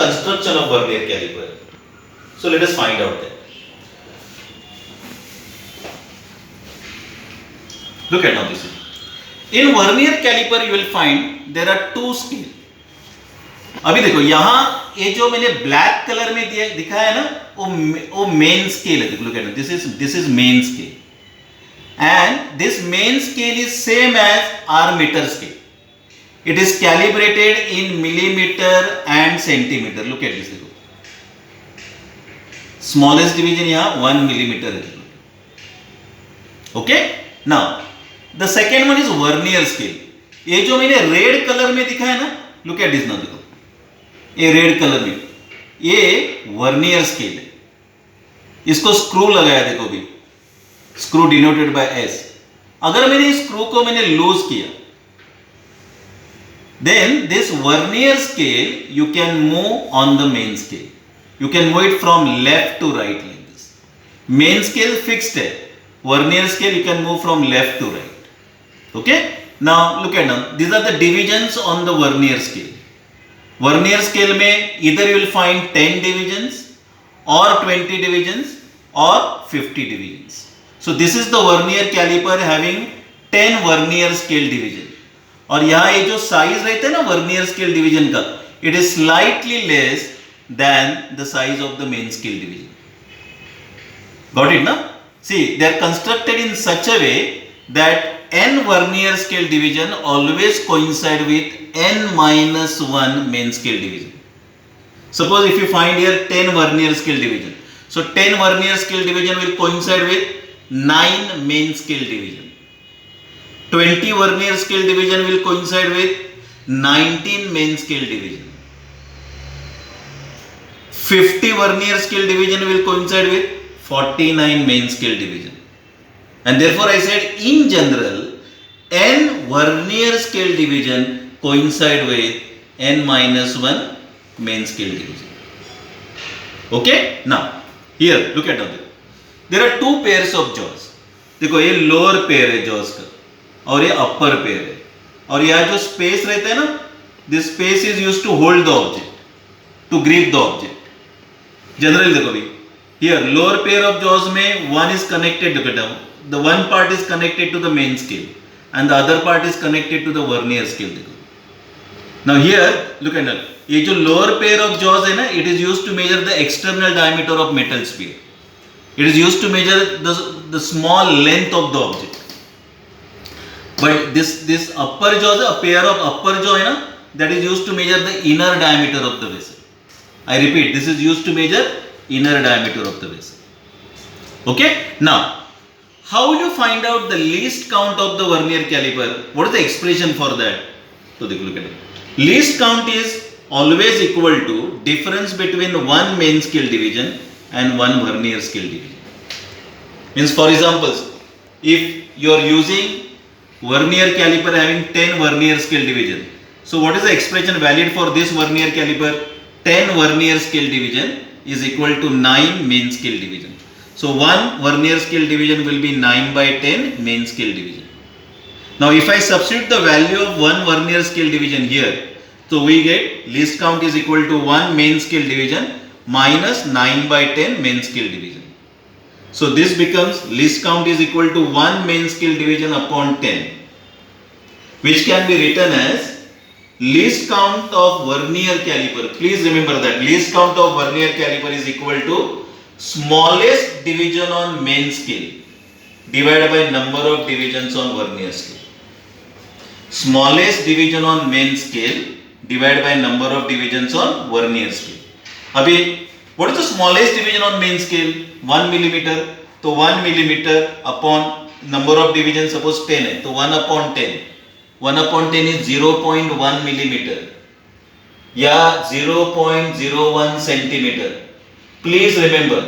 construction of vernier caliper? So let us find out that. Look at now this. In vernier caliper you will find there are two scale. अभी देखो यहाँ ये जो मैंने black colour में दिखाया है ना वो मेन स्केल है. देखो look at now, this is main scale and this main scale is same as our meter scale. It is calibrated in millimeter and centimeter. Look at this. देखो smallest division यहाँ 1 millimeter है. Okay, now the second one is vernier scale. ये जो मैंने red colour में दिखाया ना, look at this now. देखो ये रेड कलर में ये वर्नियर स्केल है. इसको स्क्रू लगाया देखो भी, स्क्रू डिनोटेड बाय एस. अगर मैंने इस स्क्रू को मैंने लूज किया, then this vernier scale you can move on the main scale. You can move it from left to right like this. Main scale fixed है, vernier scale you can move from left to right. Okay, now look at now these are the divisions on the vernier scale. Vernier scale में इधर you will find 10 divisions और 20 divisions और 50 divisions. So this is the vernier caliper having 10 vernier scale division. और यहाँ ये जो size रहता है ना वर्नियर स्केल डिवीजन का, it is slightly less than the size of the main scale division. Got it ना? See they are constructed in such a way that n vernier scale division always coincide with n minus 1 main scale division. Suppose if you find here 10 vernier scale division, so 10 vernier scale division will coincide with 9 main scale division. 20 vernier scale division will coincide with 19 main scale division. 50 vernier scale division will coincide with 49 main scale division. And therefore I said in general n vernier scale division coincide with n minus 1 main scale division. Okay, now here look at now, there are two pairs of jaws. देखो ये lower pair है jaws का और ये अपर pair है. और यहाँ जो स्पेस रहता है ना, this space is used to hold the object, to grip the object. Generally देखो भाई, here lower pair of jaws में one is connected, look at now, the one part is connected to the main scale and the other part is connected to the vernier scale. Now here look at that, ये जो lower pair of jaws है ना, it is used to measure the external diameter of metal sphere. It is used to measure the small length of the object. But this upper jaw, a pair of upper jaw है ना, that is used to measure the inner diameter of the vessel. I repeat, this is used to measure inner diameter of the vessel. Okay, now how will you find out the least count of the vernier caliper? What is the expression for that? So look at it. Least count is always equal to difference between one main scale division and one vernier scale division. Means for example, if you are using vernier caliper having 10 vernier scale division, so what is the expression valid for this vernier caliper? 10 vernier scale division is equal to 9 main scale division. So one vernier scale division will be 9 by 10 main scale division. Now if I substitute the value of one vernier scale division here, so we get least count is equal to 1 main scale division minus 9 by 10 main scale division. So this becomes least count is equal to 1 main scale division upon 10, which can be written as least count of vernier caliper. Please remember that least count of vernier caliper is equal to smallest division on main scale divided by number of divisions on vernier scale. Smallest division on main scale divided by number of divisions on vernier scale. अभी what is the smallest division on main scale? 1 millimeter. तो 1 millimeter upon number of divisions suppose 10 है, तो 1 upon 10. 1 upon 10 is 0.1 millimeter या 0.01 centimeter. Please remember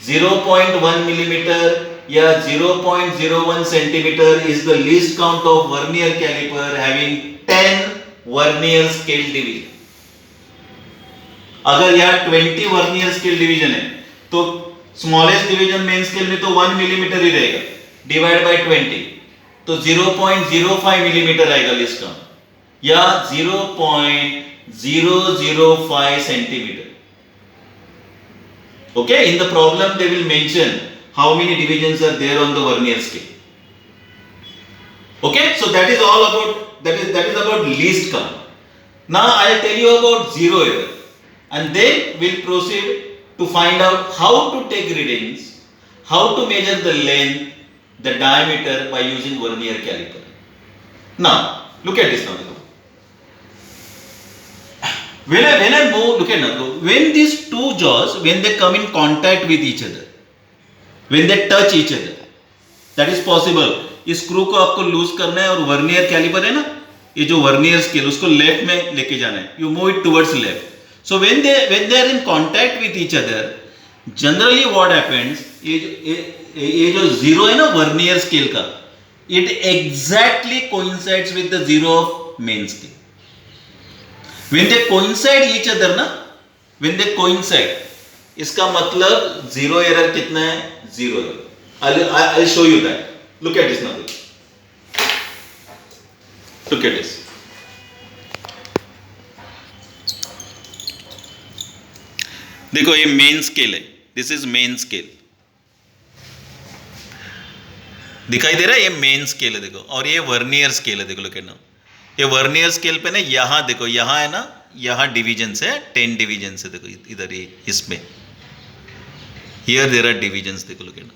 0.1 millimeter या 0.01 centimeter is the least count of vernier caliper having 10 vernier scale division. अगर यहाँ 20 vernier scale division है तो smallest division main scale में तो 1 millimeter ही रहेगा divided by 20 तो 0.05 millimeter आएगा least count या 0.01 0.005 centimeter. Okay, in the problem they will mention how many divisions are there on the vernier scale. Okay, so that is all about that is about least count. Now I will tell you about zero error, and then we'll proceed to find out how to take readings, how to measure the length, the diameter by using vernier caliper. Now look at this now. When I move, look at now. When these two jaws, when they come in contact with each other, when they touch each other, that is possible. इस screw को आपको loose करना है और vernier caliper है ना, ये जो वर्नियर स्केल उसको लेफ्ट में लेके जाना है. You move it towards left. So when they are in contact with each other, generally what happens, ये जो जीरो है ना वर्नियर स्केल का, it exactly coincides with the zero of main scale. When they coincide each other ना, when they coincide, इसका मतलब zero error कितना है? Zero error. I'll show you that. Look at this now. Look at this. देखो ये main scale है. This is main scale. दिखाई दे रहा है? ये मेन स्केल है देखो, और ये वर्नियर स्केल है देखो. लोग ना ये वर्नियर स्केल पे ना, यहां देखो, यहां है ना, यहां डिविजन्स है, 10 डिविजन्स है देखो इधर, ये इसमें हियर देयर आर डिविजन्स देखो. लोग ना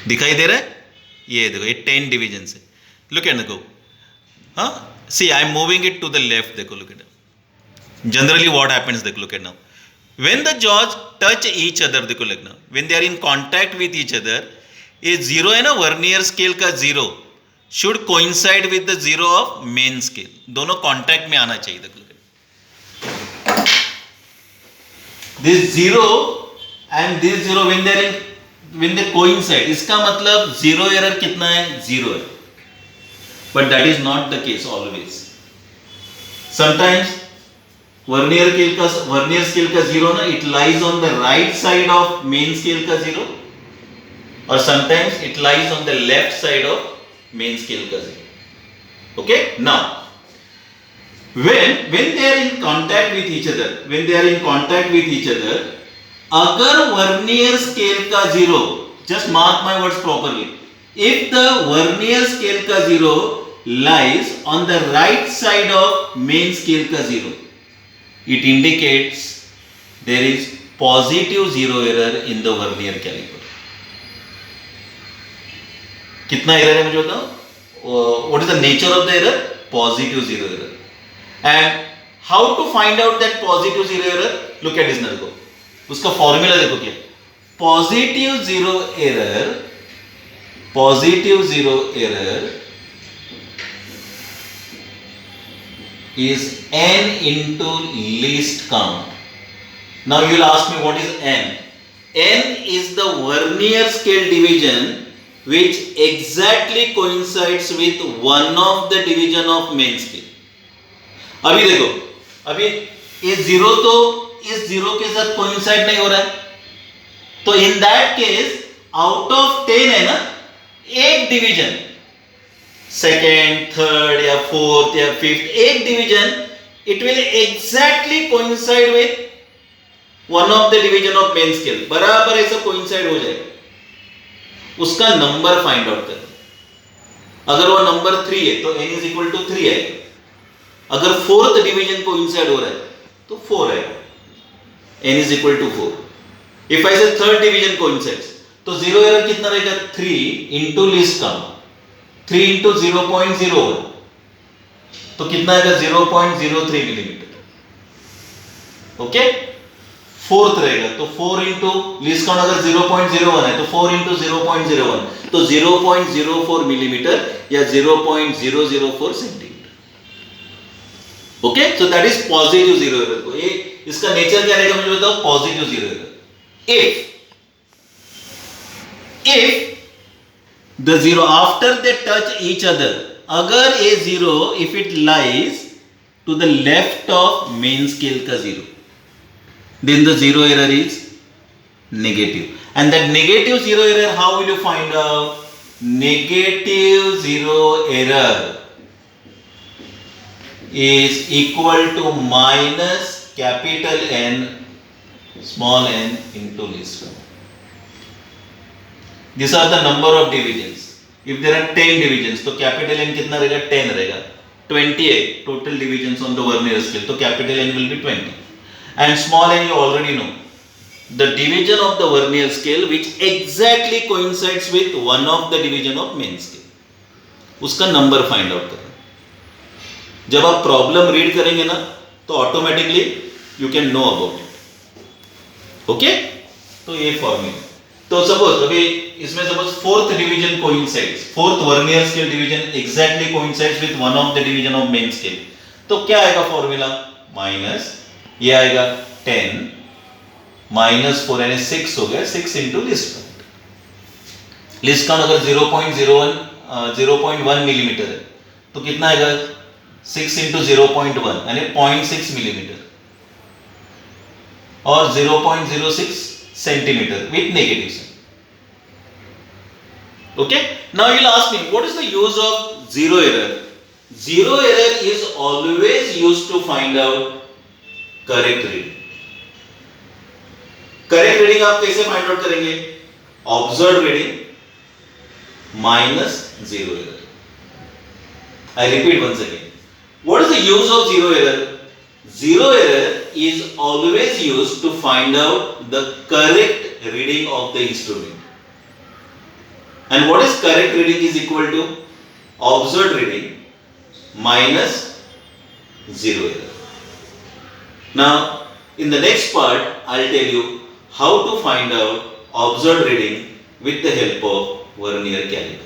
दिखाई दे रहा है? ये देखो ये 10 डिविजन्स है. लुक एट देखो, हाँ see I am moving it to the left देखो. Look at generally what happens देखो. Look at now when the jaws touch each other देखो. Look now when they are in contact with each other, ये zero है ना vernier scale का zero should coincide with the zero of main scale. दोनों contact में आना चाहिए देखो. This zero and this zero when they coincide, इसका मतलब zero error कितना है? Zero है. But that is not the case always. Sometimes vernier scale का zero ना, it lies on the right side of main scale का zero, or sometimes it lies on the left side of main scale का zero. Okay, now when they are in contact with each other, अगर vernier scale का zero, just mark my words properly, if the vernier scale का zero lies on the right side of main scale का zero, it indicates there is positive zero error in the vernier caliper. कितना error है मुझे बताओ? What is the nature of the error? Positive zero error. And how to find out that positive zero error? Look at this ना देखो, उसका formula देखो क्या. Positive zero error is n into least count. Now you will ask me what is n? n is the vernier scale division which exactly coincides with one of the division of main scale. अभी देखो, अभी ये zero तो इस zero के साथ coincide नहीं हो रहा है, तो in that case out of 10 है ना, एक डिवीजन, सेकेंड, थर्ड या फोर्थ या फिफ्थ, एक division, it will exactly coincide with one of the division of main scale. बराबर ऐसा कोइंसाइड हो जाएगा. उसका नंबर फाइंड आउट करना. अगर वो नंबर 3 है तो n इज इक्वल टू 3 है. अगर फोर्थ डिवीजन को इंसाइड हो रहा है तो 4 है, n is equal to 4. If I say third division को इंसाइड्स, तो जीरो एरर कितना रहेगा? 3 इंटू लीस्ट काउंट, 3 इंटू 0.01, तो कितना आएगा? 0.03 मिलीमीटर. ओके, फोर्थ रहेगा तो 4 इंटू लीस्ट काउंट अगर 0.01 है तो 4 इंटू 0.01, तो 0.04 मिलीमीटर या 0.004 centimetre. Okay, so that is positive zero error. ये इसका नेचर क्या रहेगा मुझे बताओ? Positive zero error. if the zero after they touch each other, अगर ये zero if it lies to the left of main scale का zero, then the zero error is negative. And that negative zero error, how will you find out? Negative zero error is equal to minus capital N small n into least count. These are the number of divisions. If there are 10 divisions, तो capital N कितना रहेगा? 10 रहेगा. 28 total divisions on the vernier scale, तो capital N will be 20. And small n you already know. The division of the vernier scale which exactly coincides with one of the division of main scale. उसका number find out करना. जब आप problem read करेंगे ना, तो automatically you can know about it. Okay? तो ये formula. तो suppose अभी इसमें suppose fourth division coincides, fourth vernier scale division exactly coincides with one of the division of main scale. तो क्या आएगा formula? Minus ये आएगा 10 minus 4 यानी 6 हो गया, 6 into least count. Least count अगर 0.1 मिलीमीटर है तो कितना आएगा? 6 into 0.1 यानी 0.6 मिलीमीटर और 0.06 centimeter with negative sign. Okay? Now you will ask me, what is the use of zero error? Zero error is always used to find out correct reading. Correct reading आप कैसे find out करेंगे? Observed reading minus zero error. I repeat once again. What is the use of zero error? Zero error is always used to find out the correct reading of the instrument. And what is correct reading is equal to observed reading minus zero error. Now, in the next part, I'll tell you how to find out observed reading with the help of vernier caliper.